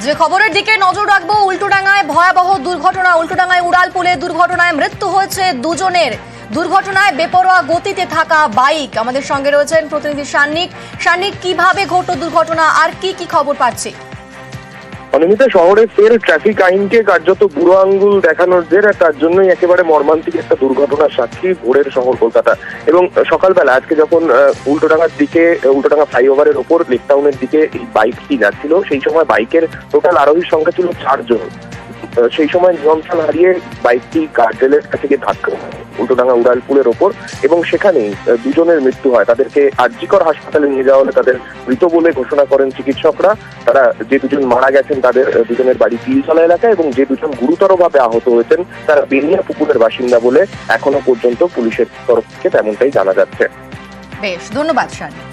যে খবরের দিকে নজর রাখবো, উল্টোডাঙ্গায় ভয়াবহ দুর্ঘটনা। উল্টোডাঙ্গায় উড়ালপুলে দুর্ঘটনায় মৃত্যু হয়েছে দুজনের। দুর্ঘটনায় বেপরোয়া গতিতে থাকা বাইক। আমাদের সঙ্গে রয়েছেন প্রতিনিধি সান্নিক। সান্নিক, কিভাবে ঘটল দুর্ঘটনা আর কি কি খবর পাচ্ছি? অনিমিতা, শহরে ফের ট্রাফিক আইনকে কার্যত বুড়ো আঙ্গুল দেখানোর জের, তার জন্যই একেবারে মর্মান্তিক একটা দুর্ঘটনার সাক্ষী ভোরের শহর কলকাতা। এবং সকালবেলা আজকে যখন উল্টোডাঙ্গার দিকে, উল্টোডাঙ্গা ফ্লাইওভারের ওপর লেক টাউনের দিকে এই বাইকটি যাচ্ছিল, সেই সময় বাইকের টোটাল আরোহীর সংখ্যা ছিল 4 জন। সেই সময় নিয়ন্ত্রণ হারিয়ে বাইকটি গার্ডরেলের কাছে গিয়ে ধাক্কা উল্টোডাঙ্গা উড়ালপুলের ওপর, এবং সেখানেই দুজনের মৃত্যু হয়। তাদেরকে আরজিকর হাসপাতালে নিয়ে যাওয়া হলে তাদের মৃত বলে ঘোষণা করেন চিকিৎসকরা। তারা যে দুজন মারা গেছেন তাদের দুজনের বাড়ি পিলতলা এলাকায়, এবং যে দুজন গুরুতরভাবে আহত হয়েছেন তারা বেনিয়া পুকুরের বাসিন্দা বলে এখনো পর্যন্ত পুলিশের তরফ থেকে তেমনটাই জানা যাচ্ছে। বেশ, ধন্যবাদ সান্নিক।